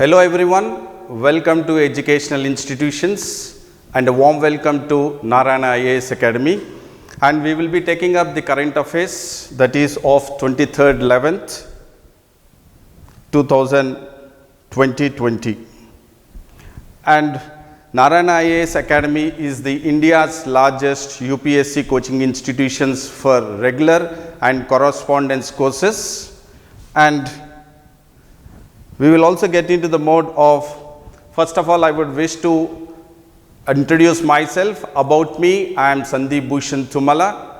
Hello everyone, welcome to Educational Institutions and a warm welcome to Narayana IAS Academy, and we will be taking up the current affairs that is of 23rd 11th 2020, and Narayana IAS Academy is the India's largest UPSC coaching institutions for regular and correspondence courses, and we will also get into the mode of, first of all, I would wish to introduce myself. About me, I am Sandeep Bhushan Tumala,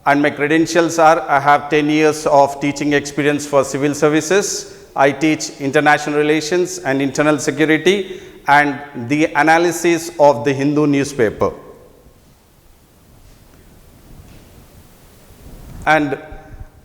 and my credentials are, I have 10 years of teaching experience for civil services. I teach international relations and internal security and the analysis of the Hindu newspaper. And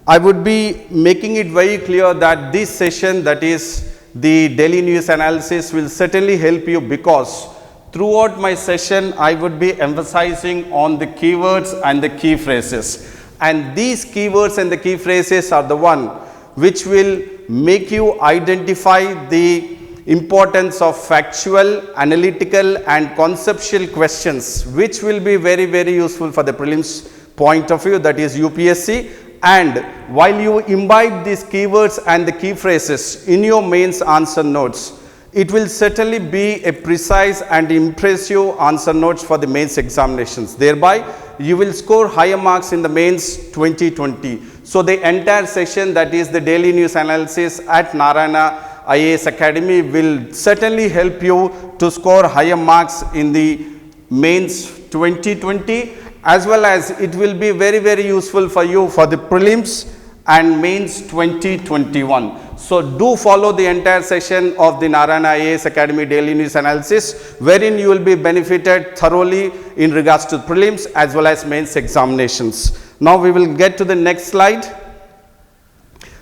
I would be making it very clear that this session, that is the daily news analysis, will certainly help you, because throughout my session I would be emphasizing on the keywords and the key phrases, and these keywords and the key phrases are the one which will make you identify the importance of factual, analytical and conceptual questions, which will be very useful for the prelims point of view, that is UPSC. And while you imbibe these keywords and the key phrases in your mains answer notes, it will certainly be a precise and impressive answer notes for the mains examinations. Thereby, you will score higher marks in the mains 2020. So the entire session, that is the daily news analysis at Narayana IAS Academy, will certainly help you to score higher marks in the mains 2020, as well as it will be very useful for you for the prelims and mains 2021. So do follow the entire session of the Narayana IAS Academy daily news analysis, wherein you will be benefited thoroughly in regards to prelims as well as mains examinations. Now we will get to the next slide.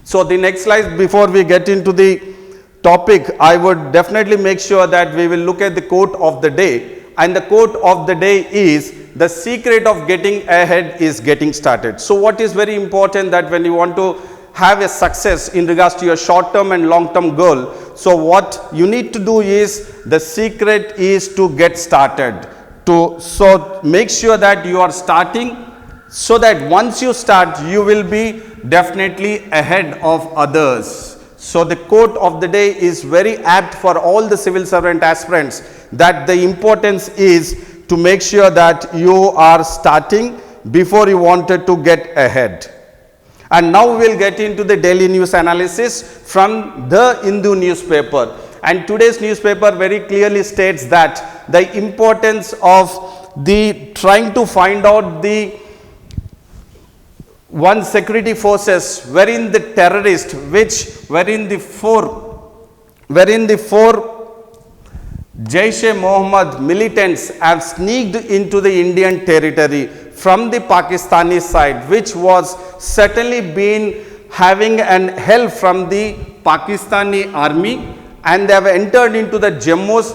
So the next slide, before we get into the topic, I would definitely make sure that we will look at the quote of the day, and the quote of the day is, the secret of getting ahead is getting started. So what is very important, that when you want to have a success in regards to your short term and long term goal, so what you need to do is, the secret is to get started. So make sure that you are starting, so that once you start, you will be definitely ahead of others. So the quote of the day is very apt for all the civil servant aspirants, that the importance is to make sure that you are starting before you wanted to get ahead. And now we will get into the daily news analysis from the Hindu newspaper. And today's newspaper very clearly states that the importance of the trying to find out the one security forces wherein the terrorist, wherein the four Jaish-e-Mohammed militants have sneaked into the Indian territory from the Pakistani side, which was certainly been having an help from the Pakistani army, and they have entered into the Jammu's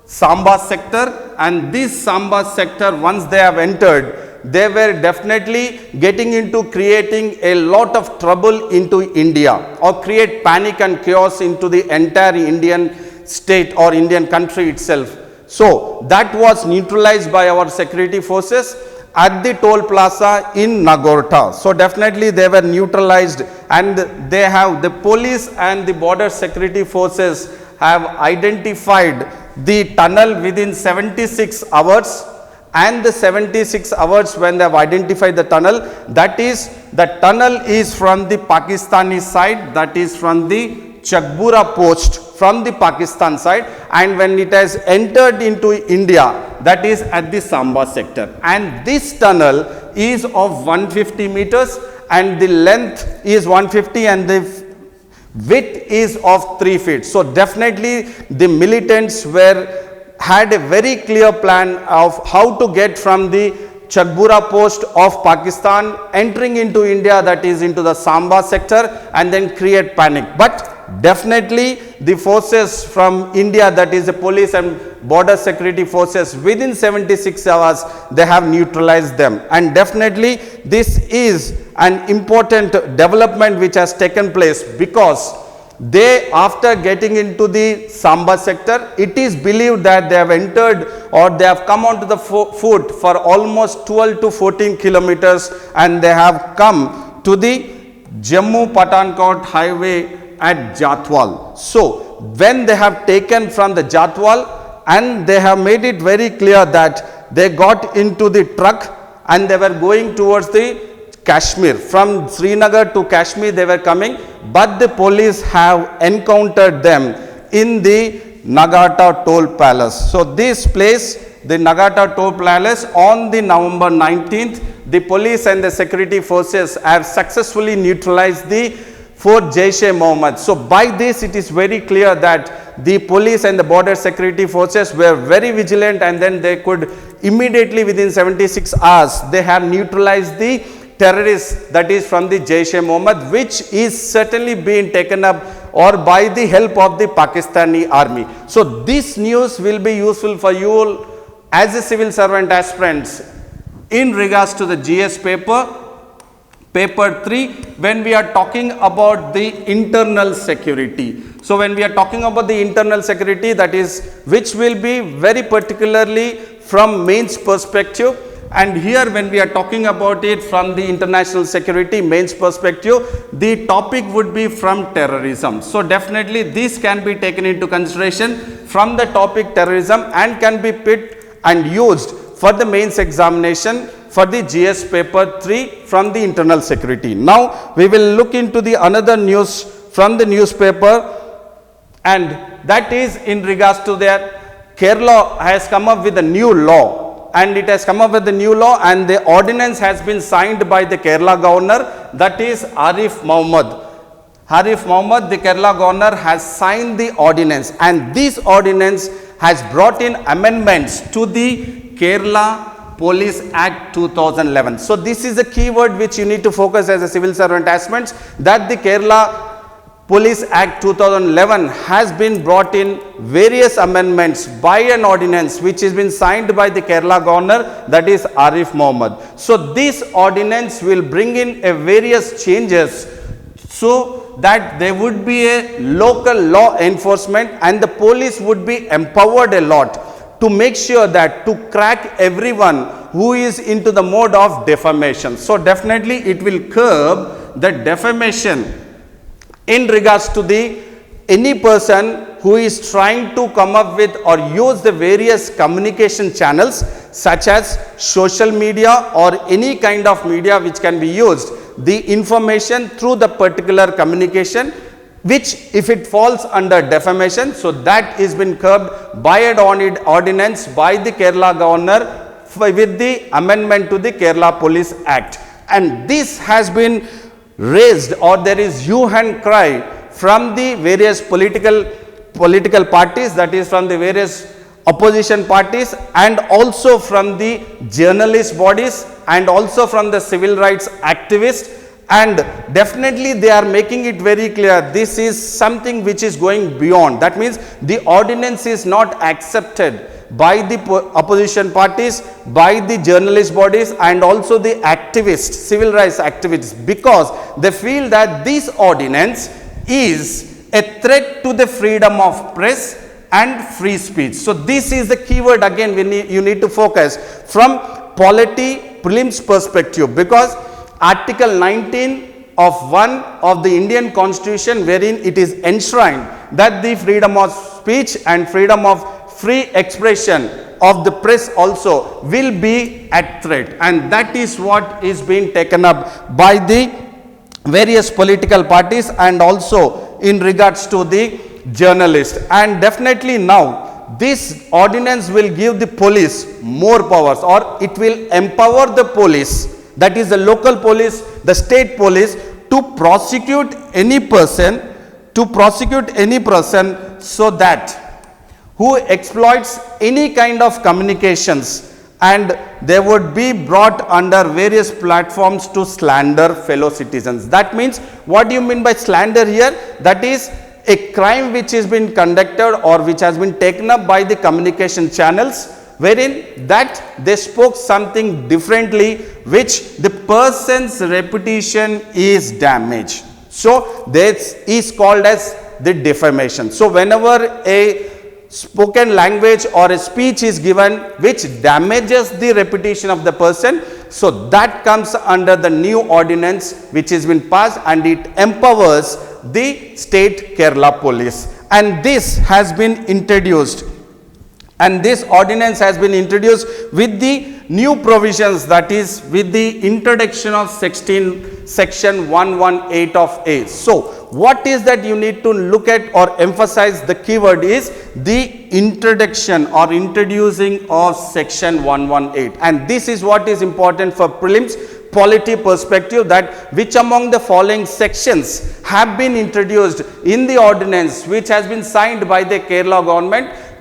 Samba sector. And this Samba sector, once they have entered, they were definitely getting into creating a lot of trouble into India, or create panic and chaos into the entire Indian state or Indian country itself. So that was neutralized by our security forces at the toll plaza in Nagorta. So definitely they were neutralized, and they have, the police and the border security forces have identified the tunnel within 76 hours. And the 76 hours when they have identified the tunnel, that is, the tunnel is from the Pakistani side, that is from the Chakbura post from the Pakistan side, and when it has entered into India, that is at the Samba sector. And this tunnel is of 150 meters, and the length is 150, and the width is of 3 feet. So definitely the militants had a very clear plan of how to get from the Chakbura post of Pakistan entering into India, that is into the Samba sector, and then create panic. But definitely the forces from India, that is the police and border security forces, within 76 hours they have neutralized them. And definitely this is an important development which has taken place, because they, after getting into the Samba sector, it is believed that they have entered or they have come onto the foot for almost 12 to 14 kilometers, and they have come to the Jammu Patankot highway at Jatwal. So when they have taken from the Jatwal, and they have made it very clear that they got into the truck and they were going towards the Kashmir. From Srinagar to Kashmir they were coming, but the police have encountered them in the Nagata Toll Palace. So this place, the Nagata Toll Palace, on the November 19th, the police and the security forces have successfully neutralized the Fort Jaish-e-Mohammed. So by this it is very clear that the police and the border security forces were very vigilant, and then they could immediately within 76 hours they have neutralized the terrorists, that is from the Jaish-e-Mohammed, which is certainly being taken up or by the help of the Pakistani army. So this news will be useful for you all as a civil servant aspirants in regards to the GS paper. Paper 3, when we are talking about the internal security. So when we are talking about the internal security, that is which will be very particularly from mains perspective, and here when we are talking about it from the international security mains perspective, the topic would be from terrorism. So definitely this can be taken into consideration from the topic terrorism and can be picked and used for the mains examination for the GS paper 3 from the internal security. Now we will look into the another news from the newspaper, and that is in regards to that Kerala has come up with a new law, and it has come up with a new law, and the ordinance has been signed by the Kerala governor, that is Arif Mohammed. Arif Mohammed, the Kerala governor, has signed the ordinance, and this ordinance has brought in amendments to the Kerala Police Act 2011. So this is a keyword which you need to focus as a civil servant aspirants, that the Kerala Police Act 2011 has been brought in various amendments by an ordinance which has been signed by the Kerala governor, that is Arif Mohammed. So this ordinance will bring in a various changes so that there would be a local law enforcement, and the police would be empowered a lot to make sure that to crack everyone who is into the mode of defamation. So definitely it will curb the defamation in regards to the any person who is trying to come up with or use the various communication channels such as social media or any kind of media which can be used, the information through the particular communication, which if it falls under defamation, so that is been curbed by an ordinance by the Kerala governor with the amendment to the Kerala Police Act. And this has been raised, or there is hue and cry from the various political parties, that is from the various opposition parties, and also from the journalist bodies, and also from the civil rights activists. And definitely they are making it very clear this is something which is going beyond. That means the ordinance is not accepted by the opposition parties, by the journalist bodies, and also the activists, civil rights activists, because they feel that this ordinance is a threat to the freedom of press and free speech. So this is the keyword again you need to focus from polity prelims perspective, because Article 19 of 1 of the Indian Constitution, wherein it is enshrined that the freedom of speech and freedom of free expression of the press also will be at threat, and that is what is being taken up by the various political parties and also in regards to the journalists. And definitely now this ordinance will give the police more powers, or it will empower the police, that is the local police, the state police, to prosecute any person, so that who exploits any kind of communications, and they would be brought under various platforms to slander fellow citizens. That means, what do you mean by slander here? That is a crime which has been conducted or which has been taken up by the communication channels, wherein that they spoke something differently, which the person's reputation is damaged. So this is called as the defamation. So whenever a spoken language or a speech is given which damages the reputation of the person, so that comes under the new ordinance which has been passed, and it empowers the state Kerala police. And this has been introduced, and this ordinance has been introduced with the new provisions, that is with the introduction of section 118 of A. So what is that you need to look at or emphasize? The keyword is the introduction or introducing of section 118, and this is what is important for prelims polity perspective, that which among the following sections have been introduced in the ordinance which has been signed by the Kerala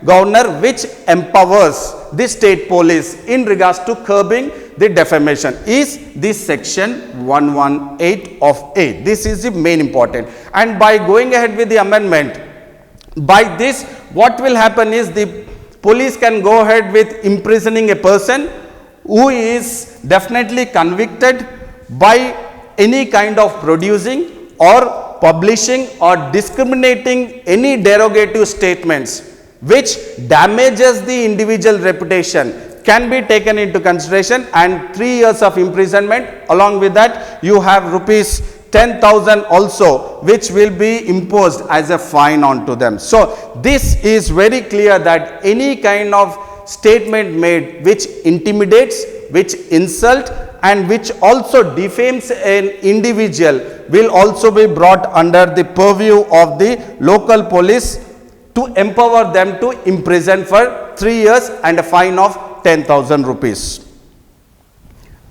governor, which empowers the state police in regards to curbing the defamation, is this section 118 of A. This is the main important. And by going ahead with the amendment, by this what will happen is the police can go ahead with imprisoning a person who is definitely convicted by any kind of producing or publishing or discriminating any derogative statements which damages the individual reputation, can be taken into consideration, and 3 years of imprisonment. Along with that, you have rupees 10,000 also, which will be imposed as a fine onto them. So this is very clear that any kind of statement made which intimidates, which insult, and which also defames an individual will also be brought under the purview of the local police to empower them to imprison for 3 years and a fine of 10,000 rupees.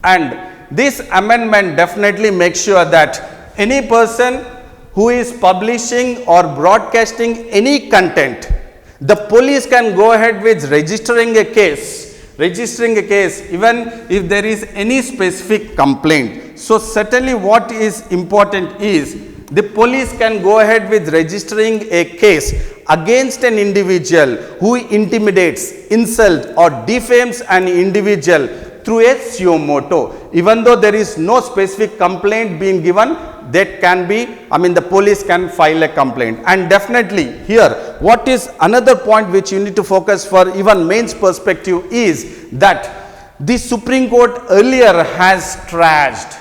And this amendment definitely makes sure that any person who is publishing or broadcasting any content, the police can go ahead with registering a case even if there is any specific complaint. So certainly what is important is the police can go ahead with registering a case against an individual who intimidates, insults or defames an individual through a suo moto. Even though there is no specific complaint being given, that can be, the police can file a complaint. And definitely here, what is another point which you need to focus for even mains perspective is that the Supreme Court earlier has trashed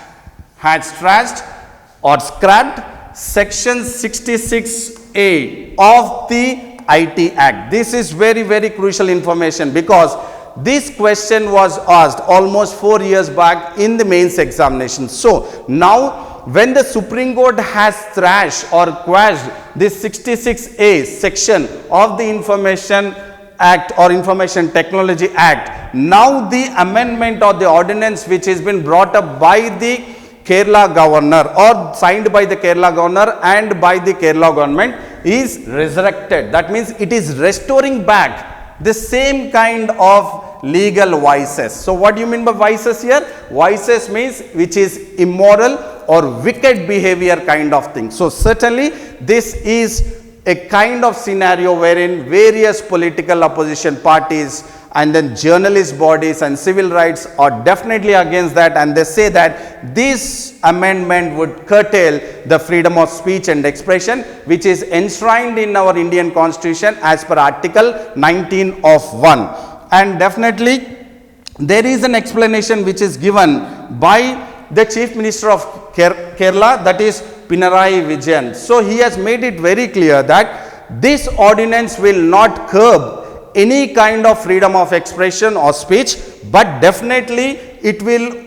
or scrapped section 66A of the IT Act. This is very, very crucial information, because this question was asked almost 4 years back in the mains examination. So now when the Supreme Court has thrashed or quashed this 66A section of the Information Act or Information Technology Act, now the amendment or the ordinance which has been brought up by the Kerala governor or signed by the Kerala governor and by the Kerala government is resurrected. That means it is restoring back the same kind of legal vices. So what do you mean by vices here? Vices means which is immoral or wicked behavior kind of thing. So certainly this is a kind of scenario wherein various political opposition parties and then journalist bodies and civil rights are definitely against that, and they say that this amendment would curtail the freedom of speech and expression which is enshrined in our Indian Constitution as per Article 19 of 1. And definitely there is an explanation which is given by the Chief Minister of Kerala, that is Pinarayi Vijayan. So he has made it very clear that this ordinance will not curb any kind of freedom of expression or speech, but definitely it will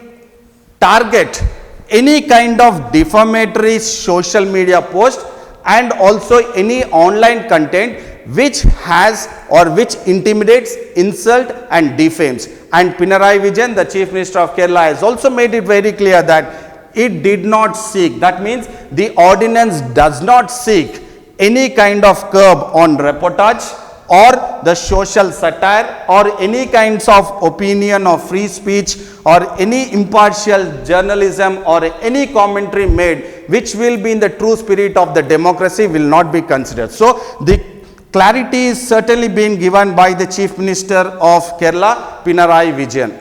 target any kind of defamatory social media post and also any online content which has or which intimidates, insult and defames. And Pinarayi Vijayan, the Chief Minister of Kerala, has also made it very clear that it did not seek, that means the ordinance does not seek any kind of curb on reportage or the social satire or any kinds of opinion or free speech or any impartial journalism or any commentary made which will be in the true spirit of the democracy will not be considered. So the clarity is certainly being given by the Chief Minister of Kerala, Pinarayi Vijayan.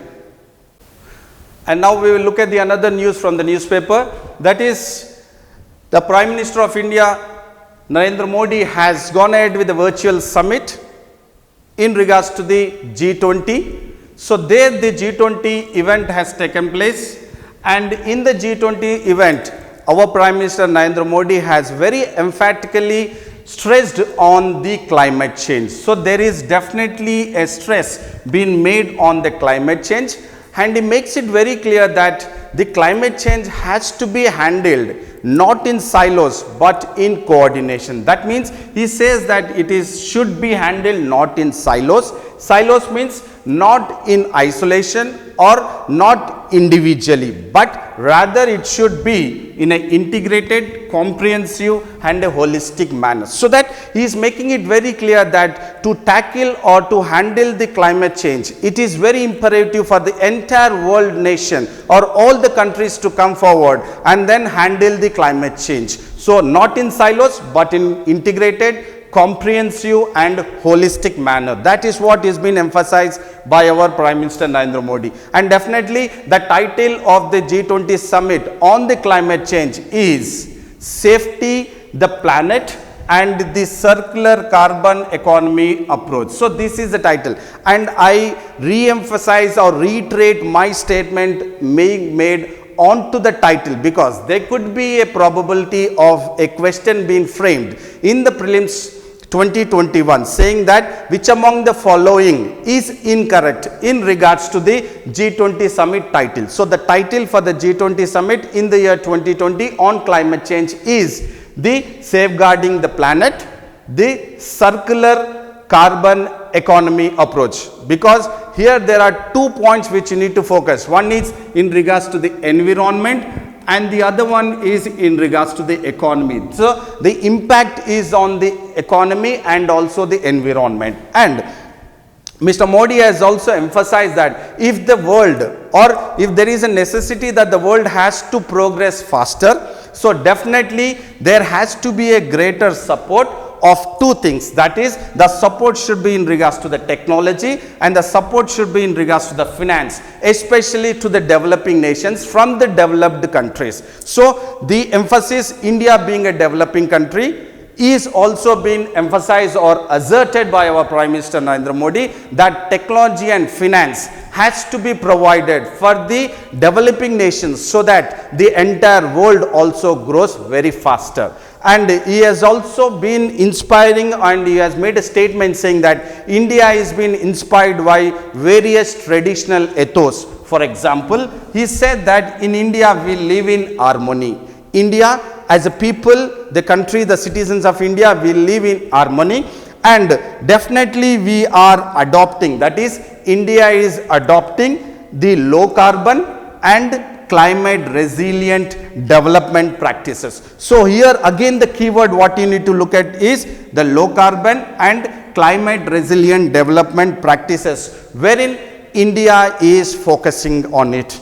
And now we will look at the another news from the newspaper, that is the Prime Minister of India Narendra Modi has gone ahead with the virtual summit in regards to the G20. So there the G20 event has taken place, and in the G20 event, our Prime Minister Narendra Modi has very emphatically stressed on the climate change. So there is definitely a stress being made on the climate change, and he makes it very clear that the climate change has to be handled not in silos but in coordination. That means he says that should be handled not in silos. Silos means not in isolation or not individually, but rather it should be in an integrated, comprehensive and a holistic manner. So that he is making it very clear that to tackle or to handle the climate change, it is very imperative for the entire world nation or all the countries to come forward and then handle the climate change. So not in silos but in integrated, comprehensive and holistic manner. That is what is being emphasized by our Prime Minister Narendra Modi. And definitely the title of the G20 summit on the climate change is Safety the Planet and the Circular Carbon Economy Approach. So this is the title, and I re-emphasize or reiterate my statement being made onto the title, because there could be a probability of a question being framed in the prelims 2021 saying that which among the following is incorrect in regards to the G20 summit title. So the title for the G20 summit in the year 2020 on climate change is the Safeguarding the Planet, the Circular Carbon Economy Approach, because here there are 2 points which you need to focus. One is in regards to the environment and the other one is in regards to the economy. So the impact is on the economy and also the environment. And Mr. Modi has also emphasized that if the world, or if there is a necessity that the world has to progress faster, so definitely there has to be a greater support of two things. That is, the support should be in regards to the technology and the support should be in regards to the finance, especially to the developing nations from the developed countries. So the emphasis, India being a developing country, is also being emphasized or asserted by our Prime Minister Narendra Modi that technology and finance has to be provided for the developing nations so that the entire world also grows very faster. And he has also been inspiring, and he has made a statement saying that India is being inspired by various traditional ethos. For example, he said that in India we live in harmony. India as a people, the country, the citizens of India, we live in harmony, and definitely we are adopting, that is, India is adopting the low carbon and climate resilient development practices. So here again the keyword what you need to look at is the low carbon and climate resilient development practices, wherein India is focusing on it.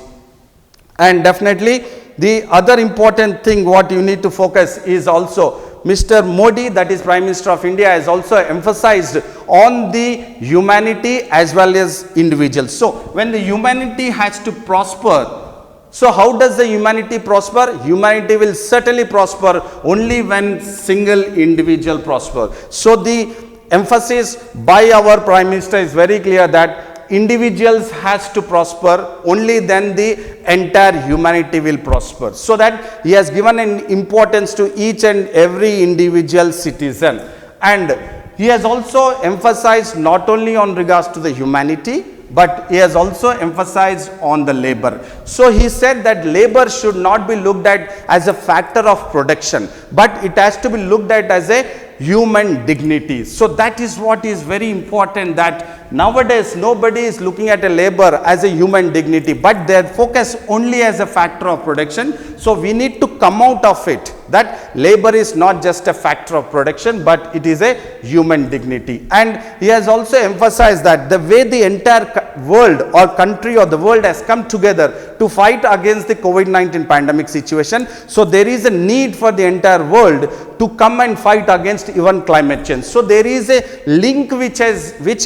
And definitely the other important thing what you need to focus is also Mr. Modi, that is Prime Minister of India, has also emphasized on the humanity as well as individuals. So when the humanity has to prosper, so how does the humanity prosper? Humanity will certainly prosper only when single individual prosper. So the emphasis by our Prime Minister is very clear that individuals has to prosper, only then the entire humanity will prosper. So that he has given an importance to each and every individual citizen. And he has also emphasized not only on regards to the humanity, but he has also emphasized on the labor. So he said that labor should not be looked at as a factor of production, but it has to be looked at as a human dignity. So that is what is very important, that nowadays nobody is looking at a labor as a human dignity, but they are focused only as a factor of production. So we need to come out of it, that labor is not just a factor of production, but it is a human dignity. And he has also emphasized that the way the entire world or country or the world has come together to fight against the COVID-19 pandemic situation, so there is a need for the entire world to come and fight against even climate change. So there is a link which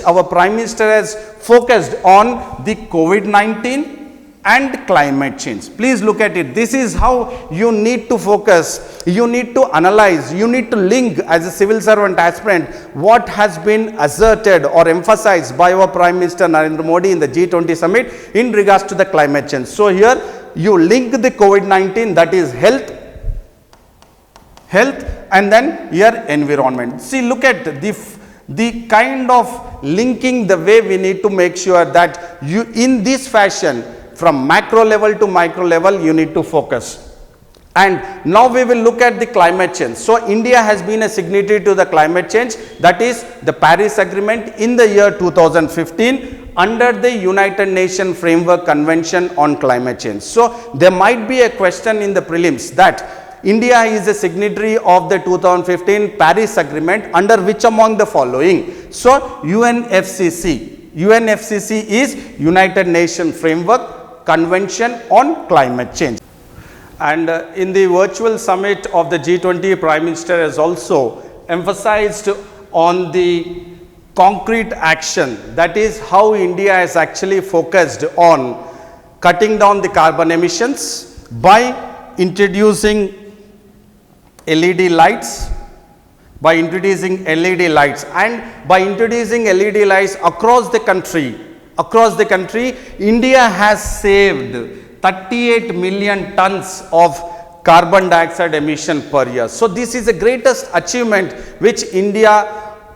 our Prime Minister has focused on the COVID-19, and climate change. Please look at it. This is how you need to focus, you need to analyze, you need to link as a civil servant aspirant what has been asserted or emphasized by our Prime Minister Narendra Modi in the G20 summit in regards to the climate change. So here you link the COVID-19, that is health, and then here environment. See, look at the kind of linking, the way we need to make sure that you in this fashion from macro level to micro level you need to focus. And now we will look at the climate change. So India has been a signatory to the climate change, that is the Paris Agreement in the year 2015 under the United Nations Framework Convention on Climate Change. So there might be a question in the prelims that India is a signatory of the 2015 Paris Agreement under which among the following. So UNFCCC is United Nations Framework Convention on Climate Change. And in the virtual summit of the G20, Prime Minister has also emphasized on the concrete action, that is how India has actually focused on cutting down the carbon emissions by introducing LED lights, and by introducing LED lights across the country, India has saved 38 million tons of carbon dioxide emission per year. So this is the greatest achievement which India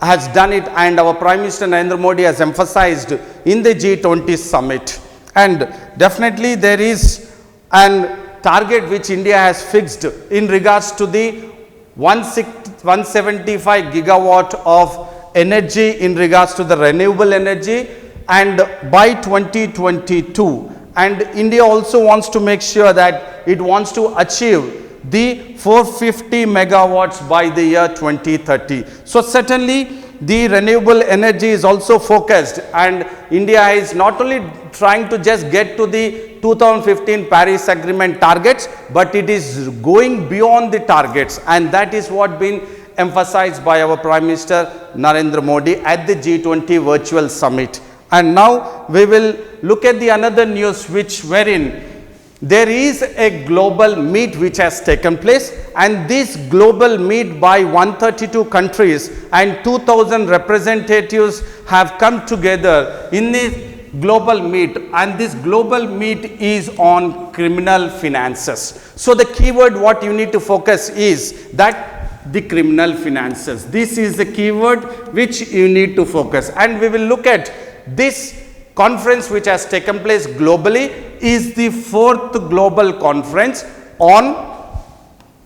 has done it, and our Prime Minister Narendra Modi has emphasized in the G20 summit. And definitely there is an target which India has fixed in regards to the 175 gigawatt of energy in regards to the renewable energy, and by 2022. And India also wants to make sure that it wants to achieve the 450 megawatts by the year 2030. So certainly the renewable energy is also focused, and India is not only trying to just get to the 2015 Paris Agreement targets, but it is going beyond the targets, and that is what been emphasized by our Prime Minister Narendra Modi at the G20 virtual summit. And now we will look at the another news wherein there is a global meet which has taken place, and this global meet by 132 countries and 2000 representatives have come together in the global meet, and this global meet is on criminal finances. So the keyword what you need to focus is that the criminal finances. This is the keyword which you need to focus, and we will look at this conference which has taken place globally is the 4th global conference on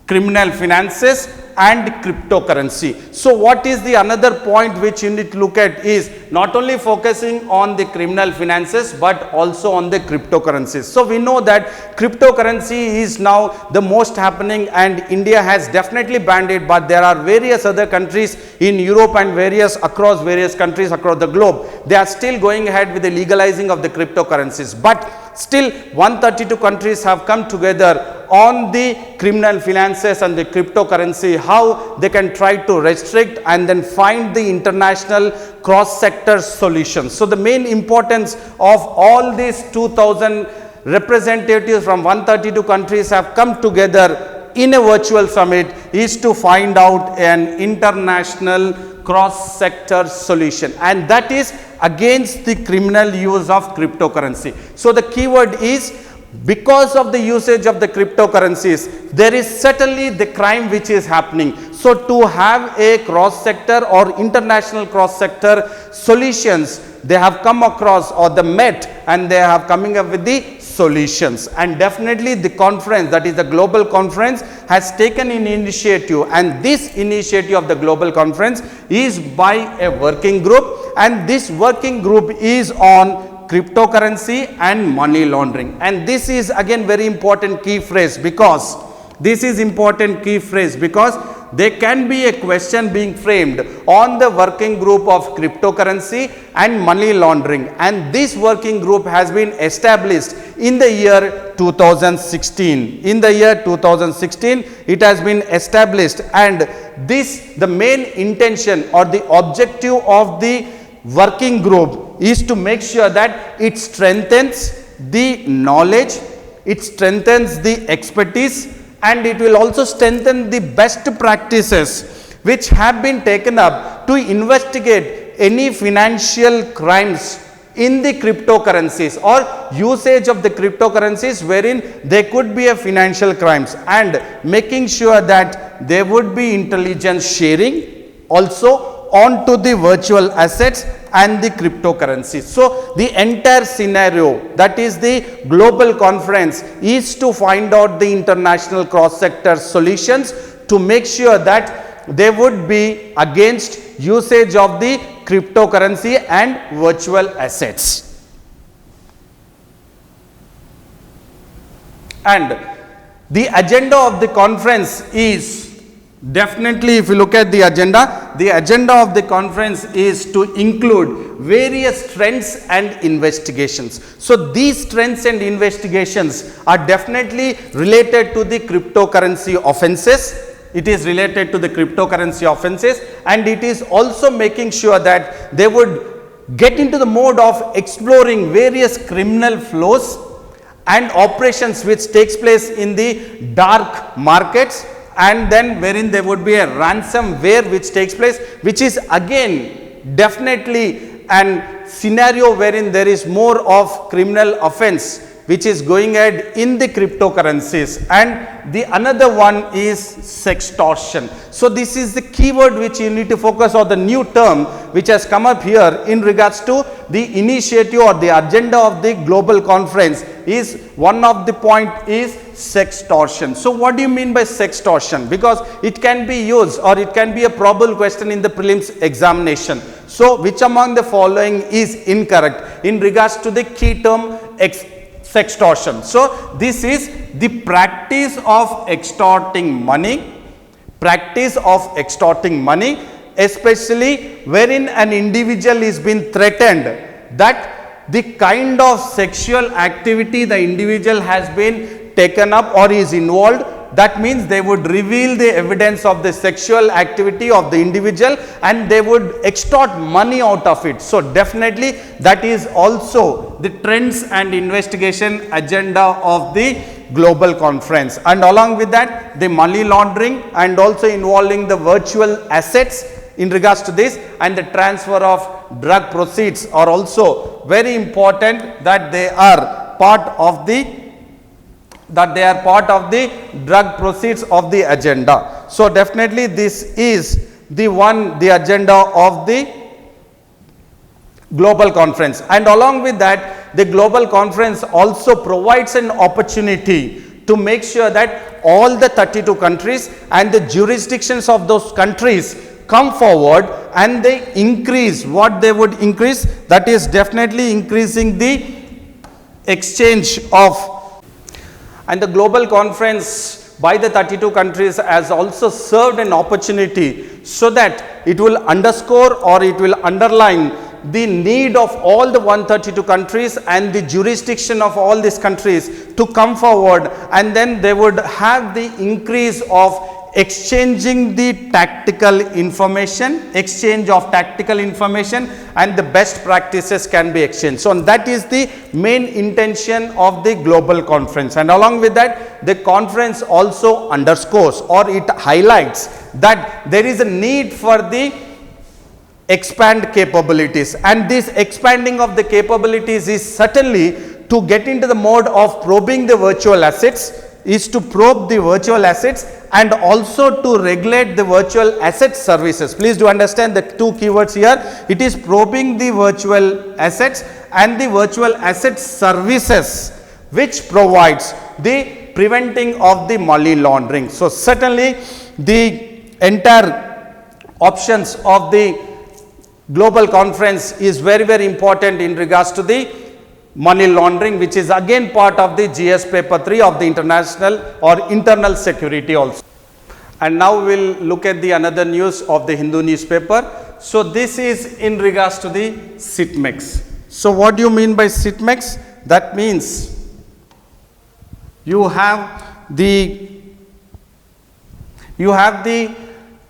criminal finances and cryptocurrency. So what is the another point which you need to look at is not only focusing on the criminal finances but also on the cryptocurrencies. So we know that cryptocurrency is now the most happening, and India has definitely banned it, but there are various other countries in Europe and various countries across the globe. They are still going ahead with the legalizing of the cryptocurrencies, but still 132 countries have come together on the criminal finances and the cryptocurrency, how they can try to restrict and then find the international cross-sector solutions. So the main importance of all these 2000 representatives from 132 countries have come together in a virtual summit is to find out an international cross-sector solution, and that is against the criminal use of cryptocurrency. So the keyword is because of the usage of the cryptocurrencies, there is certainly the crime which is happening. So to have a cross-sector or international cross-sector solutions, they have come across or they met and they have coming up with the solutions. And definitely the conference, that is the global conference, has taken an initiative, and this initiative of the global conference is by a working group, and this working group is on cryptocurrency and money laundering. And this is again very important key phrase, because there can be a question being framed on the working group of cryptocurrency and money laundering, and this working group has been established in the year 2016. In the year 2016 it has been established, and this, the main intention or the objective of the working group is to make sure that it strengthens the knowledge, it strengthens the expertise, and it will also strengthen the best practices which have been taken up to investigate any financial crimes in the cryptocurrencies or usage of the cryptocurrencies wherein there could be a financial crimes, and making sure that there would be intelligence sharing also onto the virtual assets and the cryptocurrencies. So the entire scenario, that is the global conference, is to find out the international cross sector solutions to make sure that there would be against usage of the cryptocurrency and virtual assets. And the agenda of the conference is definitely, if you look at the agenda of the conference is to include various trends and investigations. So these trends and investigations are definitely related to the cryptocurrency offenses. It is related to the cryptocurrency offenses, and it is also making sure that they would get into the mode of exploring various criminal flows and operations which takes place in the dark markets, and then wherein there would be a ransomware which takes place, which is again definitely an scenario wherein there is more of criminal offense which is going ahead in the cryptocurrencies. And the another one is sextortion. So this is the keyword which you need to focus on, the new term which has come up here in regards to the initiative or the agenda of the global conference. Is one of the point is sextortion. So what do you mean by sextortion? Because it can be used, or it can be a probable question in the prelims examination. So which among the following is incorrect in regards to the key term sextortion? So this is the practice of extorting money, especially wherein an individual is being threatened that the kind of sexual activity the individual has been taken up or is involved, that means they would reveal the evidence of the sexual activity of the individual and they would extort money out of it. So definitely that is also the trends and investigation agenda of the global conference. And along with that, the money laundering and also involving the virtual assets in regards to this, and the transfer of drug proceeds are also very important, that they are part of the drug proceeds of the agenda. So definitely this is the agenda of the global conference. And along with that, the global conference also provides an opportunity to make sure that all the 32 countries and the jurisdictions of those countries come forward and they increase what they would increase, that is definitely increasing the exchange of. And the global conference by the 32 countries has also served an opportunity so that it will underscore or it will underline the need of all the 132 countries and the jurisdiction of all these countries to come forward, and then they would have the increase of exchanging the tactical information, and the best practices can be exchanged. So that is the main intention of the global conference. And along with that, the conference also underscores or it highlights that there is a need for the expand capabilities, and this expanding of the capabilities is certainly to get into the mode of probing the virtual assets, is to probe the virtual assets and also to regulate the virtual asset services. Please do understand the two keywords here. It is probing the virtual assets and the virtual asset services which provides the preventing of the money laundering. So certainly the entire options of the global conference is very, very important in regards to the money laundering, which is again part of the GS paper 3 of the international or internal security also. And now we will look at the another news of the Hindu newspaper. So this is in regards to the SITMEX. So what do you mean by SITMEX? That means you have the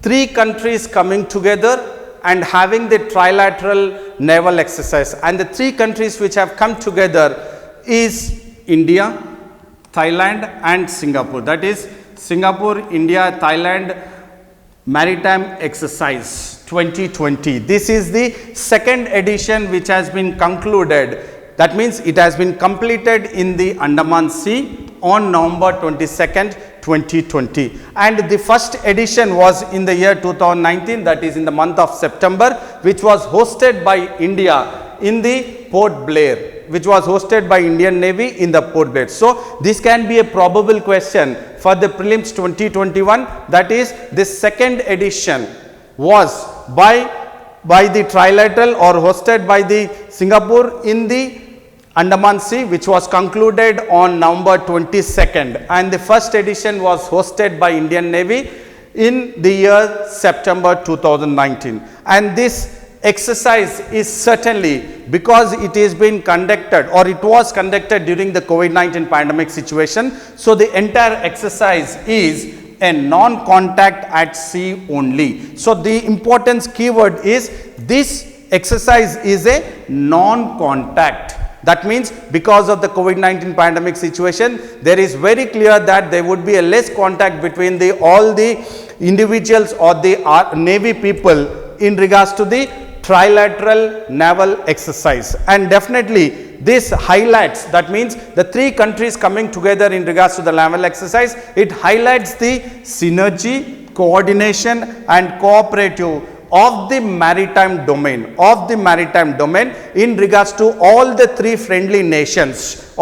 three countries coming together and having the trilateral naval exercise, and the three countries which have come together is India, Thailand and Singapore. That is Singapore, India, Thailand Maritime Exercise 2020. This is the second edition which has been concluded. That means it has been completed in the Andaman Sea on November 22nd, 2020. And the first edition was in the year 2019, that is in the month of September, which was hosted by India in the Port Blair, which was hosted by Indian Navy in the Port Blair. So this can be a probable question for the prelims 2021, that is the second edition was by the trilateral or hosted by the Singapore in the Andaman Sea, which was concluded on November 22nd, and the first edition was hosted by Indian Navy in the year September 2019. And this exercise is certainly, because it is being conducted or it was conducted during the COVID-19 pandemic situation, so the entire exercise is a non-contact at sea only. So the importance keyword is this exercise is a non-contact. That means because of the COVID-19 pandemic situation, there is very clear that there would be a less contact between all the individuals or the Navy people in regards to the trilateral naval exercise. And definitely this highlights, that means the three countries coming together in regards to the naval exercise, it highlights the synergy, coordination and cooperative of the maritime domain, in regards to all the three friendly nations,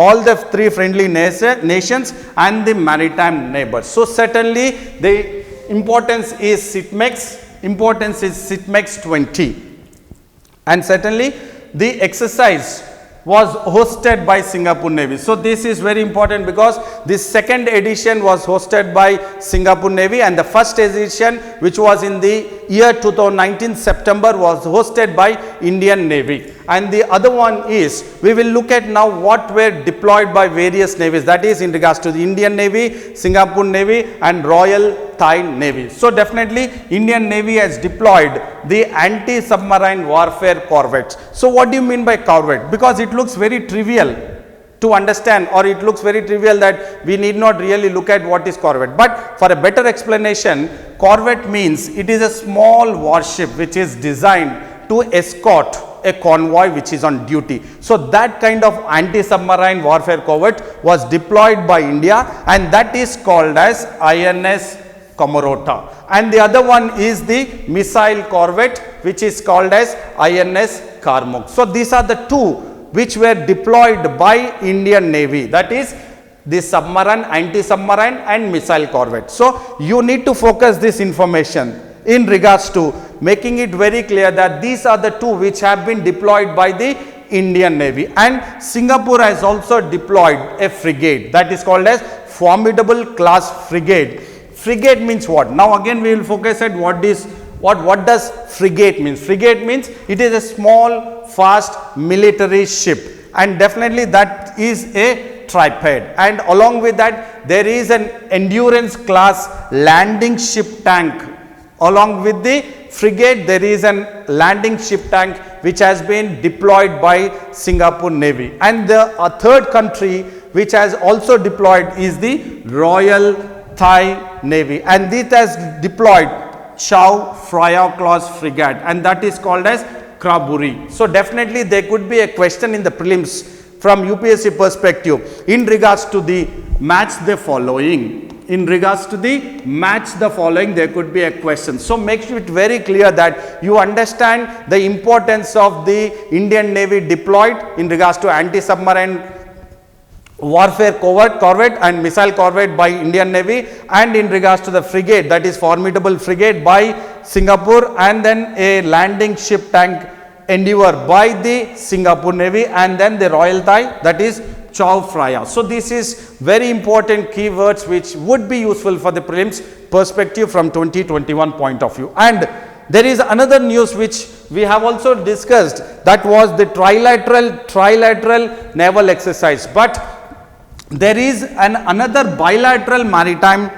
and the maritime neighbors. So certainly the importance is SITMEX 20, and certainly the exercise was hosted by Singapore Navy. So this is very important because this second edition was hosted by Singapore Navy, and the first edition, which was in the year 2019 September, was hosted by Indian Navy. And the other one is, we will look at now what were deployed by various navies, that is in regards to the Indian Navy, Singapore Navy and Royal Thai Navy. So definitely Indian Navy has deployed the anti-submarine warfare corvettes. So what do you mean by corvette? Because it looks very trivial to understand, or it looks very trivial that we need not really look at what is corvette. But for a better explanation, corvette means it is a small warship which is designed to escort a convoy which is on duty. So that kind of anti-submarine warfare corvette was deployed by India, and that is called as INS Komorota. And the other one is the missile corvette, which is called as INS Karmuk. So these are the two which were deployed by Indian Navy, that is the submarine, anti-submarine and missile corvette. So you need to focus this information in regards to making it very clear that these are the two which have been deployed by the Indian Navy. And Singapore has also deployed a frigate, that is called as Formidable Class Frigate. Frigate means what? Now again we will focus at what does frigate means. Frigate means it is a small fast military ship, and definitely that is a tripod, and along with that there is an endurance class landing ship tank. Along with the frigate there is an landing ship tank which has been deployed by Singapore Navy. And the third country which has also deployed is the Royal Thai Navy, and this has deployed Chao Phraya class frigate, and that is called as Kraburi. So definitely there could be a question in the prelims from UPSC perspective in regards to the match the following. In regards to the match the following, there could be a question. So make it very clear that you understand the importance of the Indian Navy deployed in regards to anti-submarine warfare corvette and missile corvette by Indian Navy, and in regards to the frigate, that is Formidable Frigate by Singapore, and then a landing ship tank Endeavour by the Singapore Navy, and then the Royal Thai, that is Chao Phraya. So this is very important keywords which would be useful for the prelims perspective from 2021 point of view. And there is another news which we have also discussed, that was the trilateral naval exercise, but there is another bilateral maritime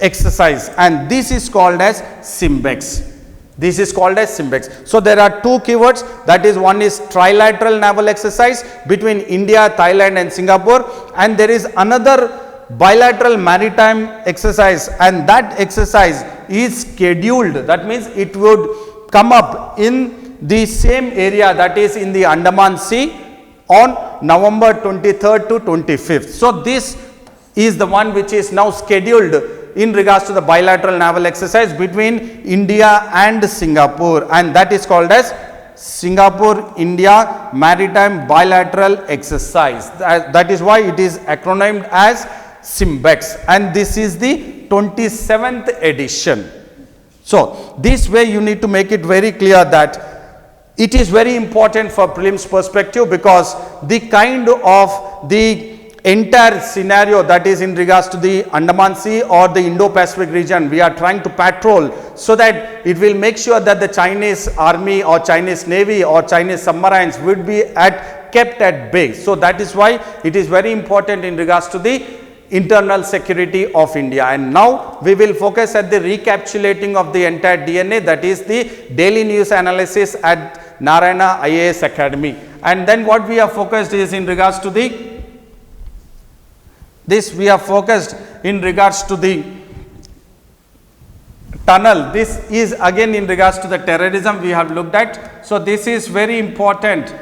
exercise, and this is called as SIMBEX. This is called as SIMBEX. So there are two keywords, that is, one is trilateral naval exercise between India, Thailand and Singapore, and there is another bilateral maritime exercise, and that exercise is scheduled. That means it would come up in the same area, that is in the Andaman Sea, on November 23rd to 25th. So this is the one which is now scheduled in regards to the bilateral naval exercise between India and Singapore, and that is called as Singapore India Maritime Bilateral Exercise. That is why it is acronymed as SIMBEX, and this is the 27th edition. So this way you need to make it very clear that it is very important for prelims perspective, because the kind of the entire scenario that is in regards to the Andaman Sea or the Indo-Pacific region we are trying to patrol, so that it will make sure that the Chinese army or Chinese navy or Chinese submarines would be kept at bay. So that is why it is very important in regards to the internal security of India. And now we will focus at the recapitulating of the entire DNA, that is the daily news analysis at Narayana IAS Academy. And then what we are focused is in regards to the we are focused in regards to the tunnel. This is again in regards to the terrorism we have looked at. So this is very important.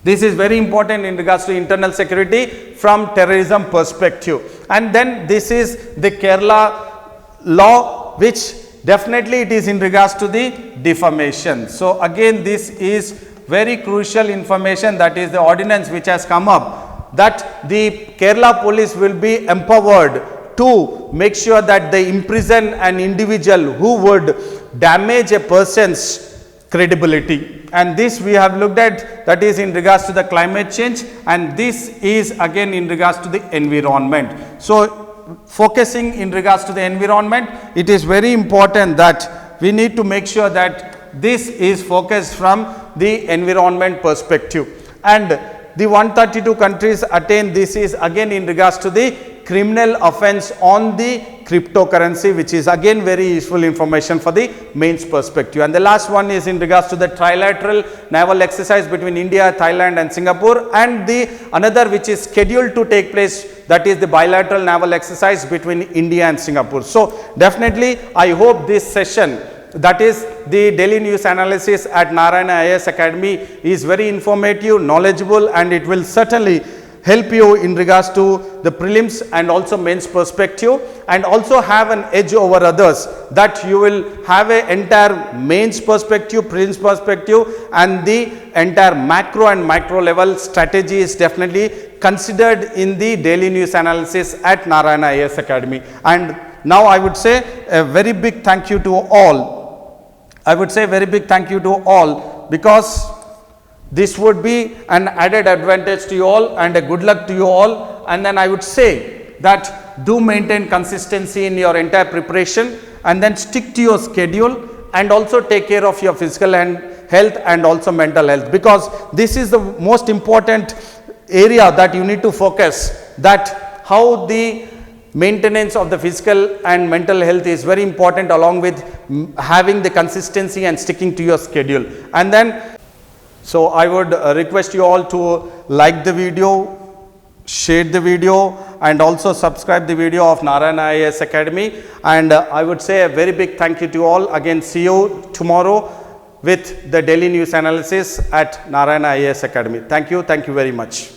This is very important in regards to internal security from terrorism perspective. And then this is the Kerala law, which definitely it is in regards to the defamation. So again this is very crucial information, that is the ordinance which has come up, that the Kerala police will be empowered to make sure that they imprison an individual who would damage a person's credibility. And this we have looked at, that is in regards to the climate change, and this is again in regards to the environment. So focusing in regards to the environment, it is very important that we need to make sure that this is focused from the environment perspective. And the 132 countries attain, this is again in regards to the criminal offense on the cryptocurrency, which is again very useful information for the mains perspective. And the last one is in regards to the trilateral naval exercise between India, Thailand and Singapore, and the another which is scheduled to take place, that is the bilateral naval exercise between India and Singapore. So definitely I hope this session, that is the daily news analysis at Narayana IAS Academy, is very informative, knowledgeable, and it will certainly help you in regards to the prelims and also mains perspective, and also have an edge over others, that you will have an entire mains perspective, prelims perspective, and the entire macro and micro level strategy is definitely considered in the daily news analysis at Narayana IAS Academy. And now I would say a very big thank you to all. I would say very big thank you to all, because this would be an added advantage to you all and a good luck to you all. And then I would say that do maintain consistency in your entire preparation, and then stick to your schedule, and also take care of your physical and health and also mental health, because this is the most important area that you need to focus, that how the maintenance of the physical and mental health is very important, along with having the consistency and sticking to your schedule. And then so I would request you all to like the video, share the video, and also subscribe the video of Narayana IAS Academy. And I would say a very big thank you to all. Again, see you tomorrow with the daily news analysis at Narayana IAS Academy. Thank you very much.